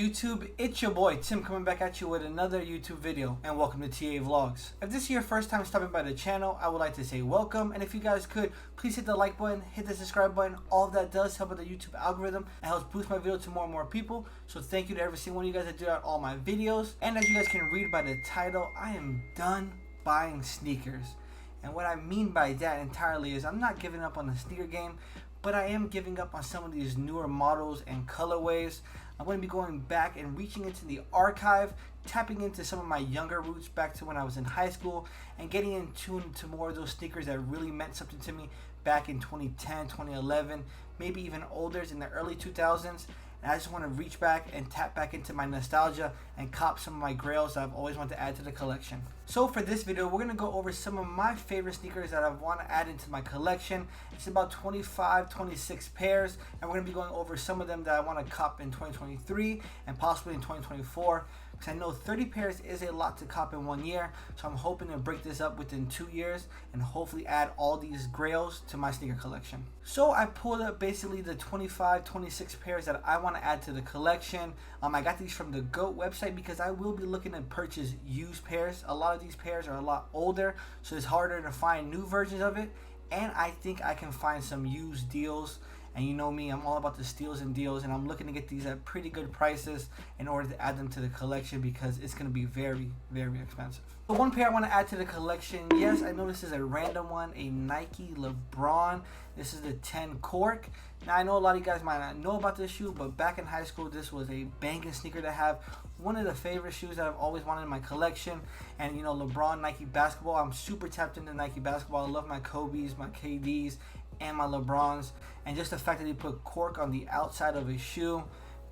YouTube? It's your boy Tim coming back at you with another YouTube video, and welcome to TA Vlogs. If this is your first time stopping by the channel, I would like to say welcome, and if you guys could, please hit the like button, hit the subscribe button. All of that does help with the YouTube algorithm and helps boost my video to more and more people. So thank you to every single one of you guys that do out all my videos. And as you guys can read by the title, I am done buying sneakers. And what I mean by that entirely is I'm not giving up on the sneaker game, but I am giving up on some of these newer models and colorways. I'm going to be going back and reaching into the archive, tapping into some of my younger roots back to when I was in high school, and getting in tune to more of those sneakers that really meant something to me back in 2010, 2011, maybe even older in the early 2000s. And I just want to reach back and tap back into my nostalgia and cop some of my grails that I've always wanted to add to the collection. So for this video, we're going to go over some of my favorite sneakers that I want to add into my collection. It's about 25, 26 pairs, and we're going to be going over some of them that I want to cop in 2023 and possibly in 2024. Because I know 30 pairs is a lot to cop in 1 year, so I'm hoping to break this up within 2 years and hopefully add all these grails to my sneaker collection. So I pulled up basically the 25, 26 pairs that I want to add to the collection. I got these from the GOAT website because I will be looking to purchase used pairs. A lot of these pairs are a lot older, so it's harder to find new versions of it, and I think I can find some used deals. And you know me, I'm all about the steals and deals, and I'm looking to get these at pretty good prices in order to add them to the collection because it's going to be very, very expensive. The one pair I want to add to the collection, yes, I know this is a random one, a Nike LeBron. This is the 10 Cork. Now, I know a lot of you guys might not know about this shoe, but back in high school, this was a banging sneaker to have. One of the favorite shoes that I've always wanted in my collection. And, you know, LeBron, Nike basketball, I'm super tapped into Nike basketball. I love my Kobe's, my KD's, and my LeBrons. And just the fact that he put cork on the outside of his shoe,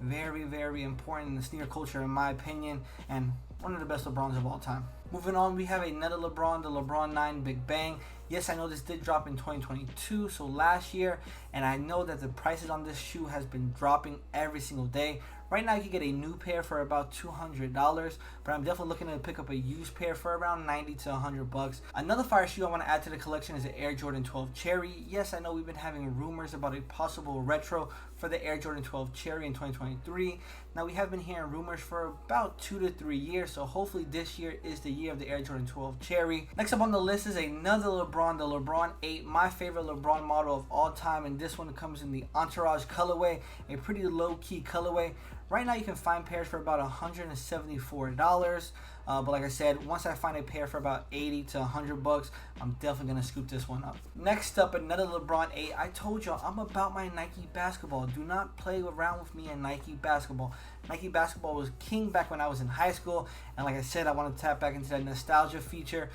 very, very important in the sneaker culture in my opinion, and one of the best LeBrons of all time. Moving on, we have another LeBron, the LeBron 9 Big Bang. Yes, I know this did drop in 2022, so last year, and I know that the prices on this shoe has been dropping every single day. Right now, you can get a new pair for about $200, but I'm definitely looking to pick up a used pair for around 90 to 100 bucks. Another fire shoe I want to add to the collection is the Air Jordan 12 Cherry. Yes, I know we've been having rumors about a possible retro for the Air Jordan 12 Cherry in 2023. Now, we have been hearing rumors for about 2 to 3 years, so hopefully this year is the year of the Air Jordan 12 Cherry. Next up on the list is another LeBron, the LeBron 8, my favorite LeBron model of all time, and this one comes in the Entourage colorway, a pretty low-key colorway. Right now you can find pairs for about $174, but like I said, once I find a pair for about 80 to 100 bucks, I'm definitely gonna scoop this one up. Next up, another LeBron 8. I told y'all I'm about my Nike basketball. Do not play around with me in Nike basketball. Nike basketball was king back when I was in high school, and like I said, I want to tap back into that nostalgia feature.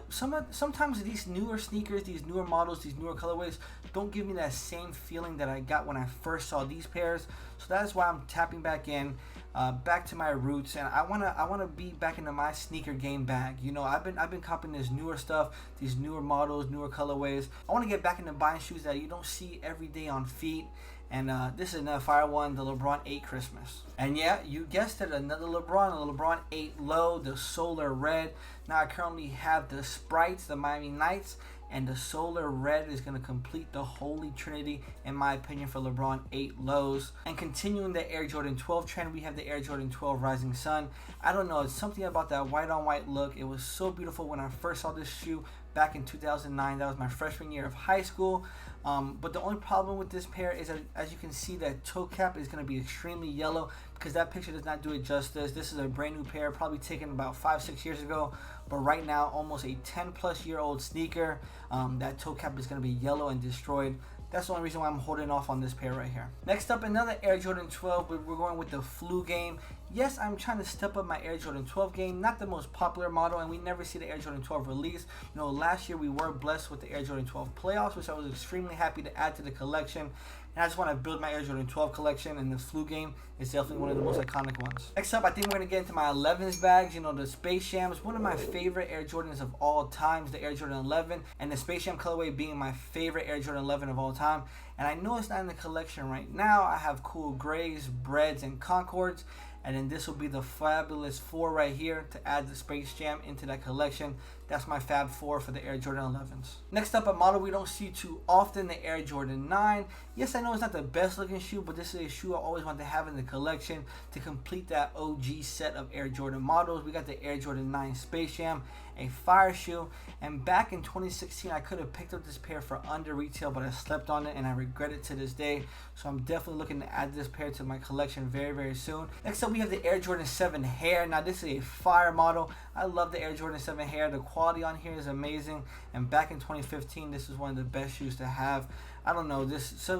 Sometimes these newer sneakers, these newer models, these newer colorways don't give me that same feeling that I got when I first saw these pairs. So that's why I'm tapping back in, back to my roots, and I wanna be back into my sneaker game bag. You know, I've been copying this newer stuff, these newer models, newer colorways. I want to get back into buying shoes that you don't see every day on feet. And this is another fire one, the LeBron 8 Christmas. And yeah, you guessed it, another LeBron, the LeBron 8 Low, the Solar Red. Now I currently have the Sprites, the Miami Knights, and the Solar Red is going to complete the holy trinity, in my opinion, for LeBron 8 Lows. And continuing the Air Jordan 12 trend, we have the Air Jordan 12 Rising Sun. I don't know, it's something about that white on white look. It was so beautiful when I first saw this shoe back in 2009. That was my freshman year of high school. But the only problem with this pair is that, as you can see, that toe cap is going to be extremely yellow because that picture does not do it justice. This is a brand new pair, probably taken about 5-6 years ago, but right now almost a 10+ year old sneaker. That toe cap is going to be yellow and destroyed. That's the only reason why I'm holding off on this pair right here. Next up, another Air Jordan 12, but we're going with the Flu game. Yes, I'm trying to step up my Air Jordan 12 game. Not the most popular model, and we never see the Air Jordan 12 release. You know, last year we were blessed with the Air Jordan 12 playoffs, which I was extremely happy to add to the collection. And I just want to build my Air Jordan 12 collection, and the Flu game is definitely one of the most iconic ones. Next up, I think we're going to get into my 11s bags. You know, the Space Jams, one of my favorite Air Jordans of all times, the Air Jordan 11, and the Space Jam colorway being my favorite Air Jordan 11 of all time. And I know it's not in the collection right now. I have Cool Grays, Breads, and Concords. And then this will be the fabulous 4 right here to add the Space Jam into that collection. That's my Fab 4 for the Air Jordan 11s. Next up, a model we don't see too often, the Air Jordan 9. Yes, I know it's not the best looking shoe, but this is a shoe I always wanted to have in the collection to complete that OG set of Air Jordan models. We got the Air Jordan 9 Space Jam, a fire shoe, and back in 2016 I could have picked up this pair for under retail, but I slept on it and I regret it to this day. So I'm definitely looking to add this pair to my collection very soon. Next up, we have the Air Jordan 7 Hair. Now this is a fire model. I love the Air Jordan 7 Hair. The quality on here is amazing, and back in 2015 this is one of the best shoes to have. I don't know, it's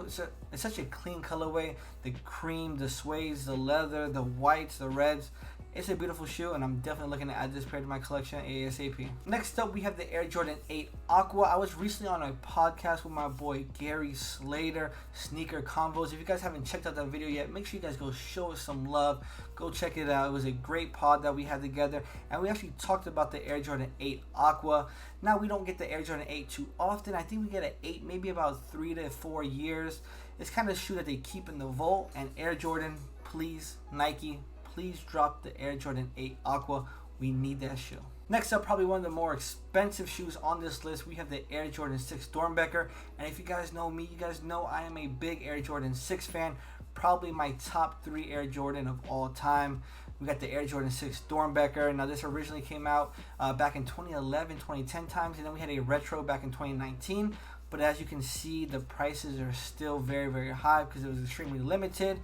such a clean colorway. The cream, the suede, the leather, the whites, the reds. It's a beautiful shoe, and I'm definitely looking to add this pair to my collection ASAP. Next up, we have the Air Jordan 8 Aqua. I was recently on a podcast with my boy Gary Slater, Sneaker Convos. If you guys haven't checked out that video yet, make sure you guys go show us some love. Go check it out. It was a great pod that we had together, and we actually talked about the Air Jordan 8 Aqua. Now, we don't get the Air Jordan 8 too often. I think we get an 8 maybe about 3 to 4 years. It's kind of a shoe that they keep in the vault, and Air Jordan, please, Nike, please drop the Air Jordan 8 Aqua. We need that shoe. Next up, probably one of the more expensive shoes on this list, we have the Air Jordan 6 Doernbecher. And if you guys know me, you guys know I am a big Air Jordan 6 fan. Probably my top 3 Air Jordan of all time. We got the Air Jordan 6 Doernbecher. Now this originally came out back in 2011, 2010 times, and then we had a retro back in 2019. But as you can see, the prices are still very high because it was extremely limited.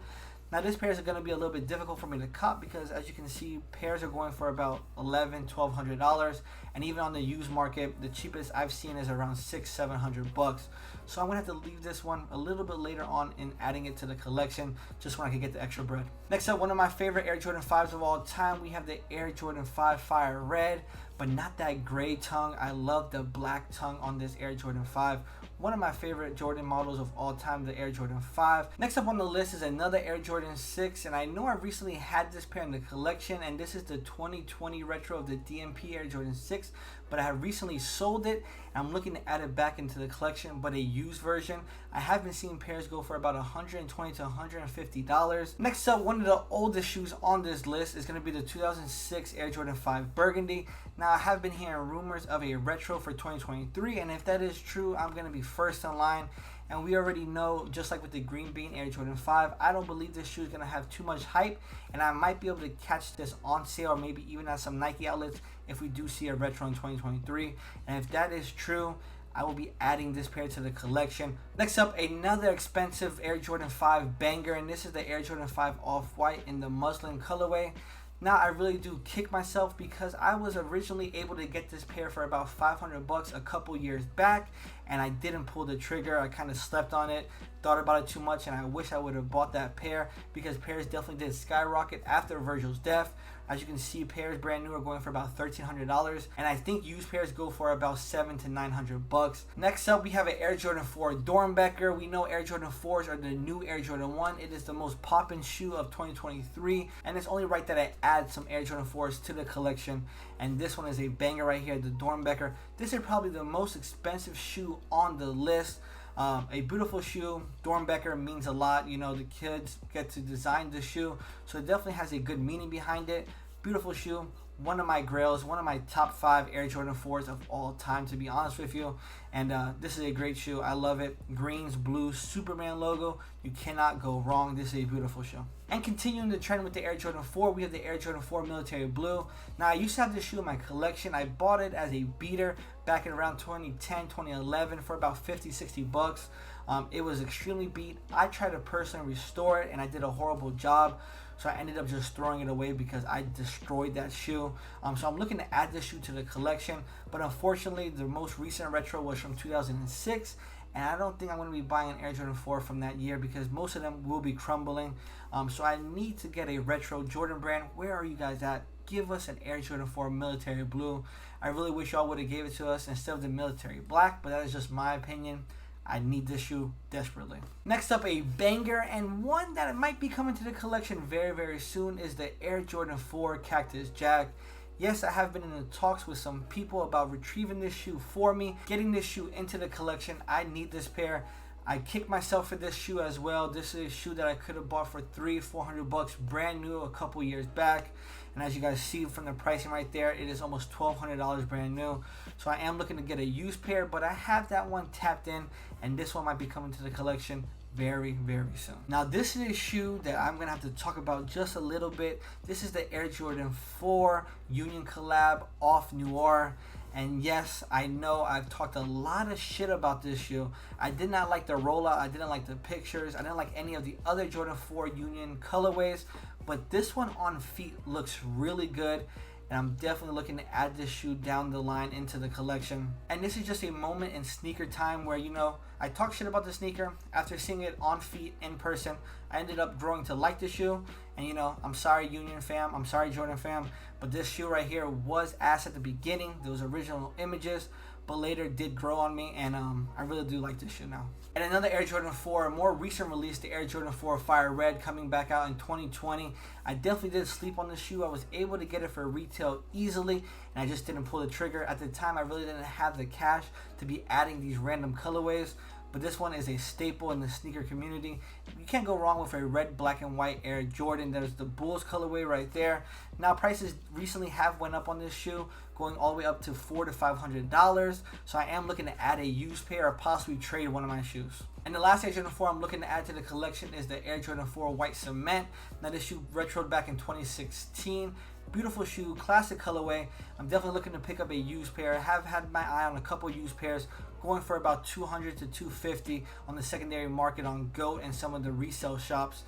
Now this pair is going to be a little bit difficult for me to cop because, as you can see, pairs are going for about $1,100-$1,200, and even on the used market, the cheapest I've seen is around $600-$700. So I'm going to have to leave this one a little bit later on in adding it to the collection, just when I can get the extra bread. Next up, one of my favorite Air Jordan 5s of all time, we have the Air Jordan 5 Fire Red, but not that gray tongue. I love the black tongue on this Air Jordan 5. One of my favorite Jordan models of all time, the Air Jordan 5. Next up on the list is another Air Jordan 6, and I know I recently had this pair in the collection, and this is the 2020 retro of the DMP Air Jordan 6, but I have recently sold it, and I'm looking to add it back into the collection, but a used version. I have been seeing pairs go for about $120 to $150. Next up, one of the oldest shoes on this list is going to be the 2006 Air Jordan 5 Burgundy. Now, I have been hearing rumors of a retro for 2023, and if that is true, I'm going to be first in line. And we already know, just like with the Green Bean Air Jordan 5, I don't believe this shoe is going to have too much hype, and I might be able to catch this on sale or maybe even at some Nike outlets if we do see a retro in 2023. And if that is true, I will be adding this pair to the collection. Next up, another expensive Air Jordan 5 banger, and this is the Air Jordan 5 Off-White in the muslin colorway. Now, I really do kick myself because I was originally able to get this pair for about $500 a couple years back, and I didn't pull the trigger. I kind of slept on it, thought about it too much, and I wish I would have bought that pair because pairs definitely did skyrocket after Virgil's death. As you can see, pairs brand new are going for about $1,300, and I think used pairs go for about $700 to $900. Next up, we have an Air Jordan 4 Doernbecher. We know Air Jordan 4s are the new Air Jordan 1. It is the most poppin' shoe of 2023, and it's only right that I add some Air Jordan 4s to the collection. And this one is a banger right here, the Doernbecher. This is probably the most expensive shoe on the list. A beautiful shoe. Doernbecher means a lot. You know, the kids get to design the shoe, so it definitely has a good meaning behind it. Beautiful shoe. One of my grails, one of my top 5 Air Jordan 4s of all time, to be honest with you. And this is a great shoe. I love it. Greens, blue, Superman logo. You cannot go wrong. This is a beautiful shoe. And continuing the trend with the Air Jordan 4, we have the Air Jordan 4 Military Blue. Now, I used to have this shoe in my collection. I bought it as a beater back in around 2010, 2011 for about $50-$60. It was extremely beat. I tried to personally restore it, and I did a horrible job. So I ended up just throwing it away because I destroyed that shoe. So I'm looking to add this shoe to the collection. But unfortunately, the most recent retro was from 2006. And I don't think I'm going to be buying an Air Jordan 4 from that year because most of them will be crumbling. So I need to get a retro Jordan brand. Where are you guys at? Give us an Air Jordan 4 Military Blue. I really wish y'all would have gave it to us instead of the Military Black, but that is just my opinion. I need this shoe desperately. Next up, a banger, and one that might be coming to the collection very soon, is the Air Jordan 4 Cactus Jack. Yes, I have been in the talks with some people about retrieving this shoe for me, getting this shoe into the collection. I need this pair. I kicked myself for this shoe as well. This is a shoe that I could have bought for $300-400 bucks, brand new, a couple years back. And as you guys see from the pricing right there, it is almost $1,200 brand new. So I am looking to get a used pair, but I have that one tapped in, and this one might be coming to the collection very soon. Now this is a shoe that I'm gonna have to talk about just a little bit. This is the Air Jordan 4 Union collab off Noir. And yes, I know I've talked a lot of shit about this shoe. I did not like the rollout, I didn't like the pictures, I didn't like any of the other Jordan 4 Union colorways, but this one on feet looks really good. And I'm definitely looking to add this shoe down the line into the collection. And this is just a moment in sneaker time where, you know, I talk shit about the sneaker. After seeing it on feet in person, I ended up growing to like the shoe. And you know, I'm sorry Union fam, I'm sorry Jordan fam, but this shoe right here was ass at the beginning. Those original images, but later did grow on me, and I really do like this shoe now. And another Air Jordan 4, a more recent release, the Air Jordan 4 Fire Red, coming back out in 2020. I definitely did sleep on this shoe. I was able to get it for retail easily, and I just didn't pull the trigger. At the time, I really didn't have the cash to be adding these random colorways. But this one is a staple in the sneaker community. You can't go wrong with a red, black, and white Air Jordan. There's the Bulls colorway right there. Now prices recently have went up on this shoe, going all the way up to $400 to $500. So I am looking to add a used pair or possibly trade one of my shoes. And the last Air Jordan 4 I'm looking to add to the collection is the Air Jordan 4 White Cement. Now this shoe retroed back in 2016. Beautiful shoe, classic colorway. I'm definitely looking to pick up a used pair. I have had my eye on a couple used pairs going for about $200 to $250 on the secondary market on GOAT and some of the resale shops.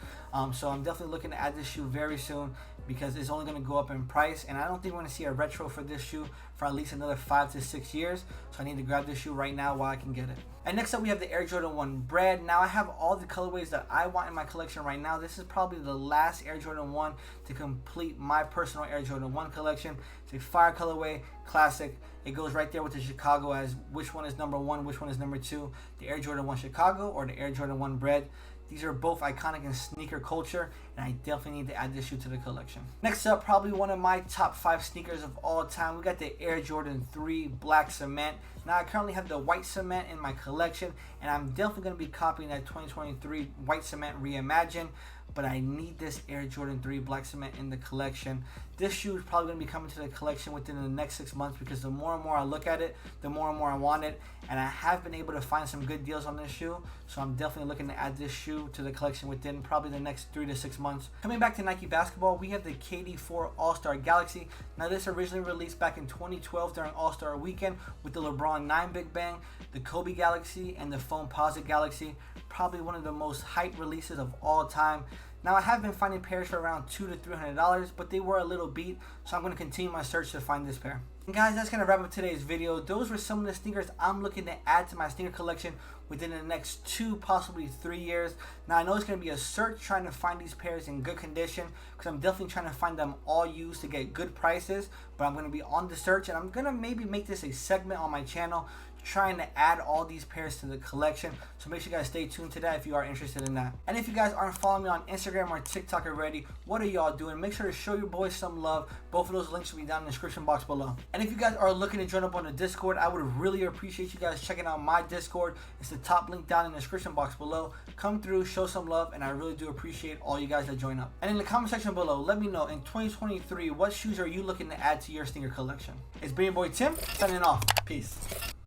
So I'm definitely looking to add this shoe very soon because it's only going to go up in price, and I don't think we're going to see a retro for this shoe for at least another 5 to 6 years. So I need to grab this shoe right now while I can get it. And next up we have the Air Jordan 1 Bread. Now I have all the colorways that I want in my collection right now. This is probably the last Air Jordan 1 to complete my personal Air Jordan 1 collection. It's a fire colorway, classic. It goes right there with the Chicago as which one is number 1, which one is number 2. The Air Jordan 1 Chicago or the Air Jordan 1 Bread. These are both iconic in sneaker culture, and I definitely need to add this shoe to the collection. Next up, probably one of my top 5 sneakers of all time. We got the Air Jordan 3 Black Cement. Now I currently have the White Cement in my collection, and I'm definitely going to be copying that 2023 White Cement Reimagined, but I need this Air Jordan 3 Black Cement in the collection. This shoe is probably going to be coming to the collection within the next 6 months because the more and more I look at it, the more and more I want it, and I have been able to find some good deals on this shoe, so I'm definitely looking to add this shoe to the collection within probably the next 3 to 6 months. Coming back to Nike basketball, we have the KD4 All-Star Galaxy. Now this originally released back in 2012 during All-Star Weekend with the LeBron 9 Big Bang, the Kobe Galaxy, and the Foamposite Galaxy. Probably one of the most hyped releases of all time. Now I have been finding pairs for around $200 to $300, but they were a little beat, so I'm going to continue my search to find this pair. And guys, that's going to wrap up today's video. Those were some of the sneakers I'm looking to add to my sneaker collection within the next 2, possibly 3 years. Now I know it's going to be a search trying to find these pairs in good condition because I'm definitely trying to find them all used to get good prices, but I'm going to be on the search, and I'm going to maybe make this a segment on my channel trying to add all these pairs to the collection, so make sure you guys stay tuned to that if you are interested in that. And if you guys aren't following me on Instagram or TikTok already, what are y'all doing? Make sure to show your boys some love. Both of those links will be down in the description box below. And if you guys are looking to join up on the Discord, I would really appreciate you guys checking out my Discord. It's the top link down in the description box below. Come through, show some love, and I really do appreciate all you guys that join up. And in the comment section below, let me know in 2023 what shoes are you looking to add to your sneaker collection. It's been your boy Tim signing off. Peace.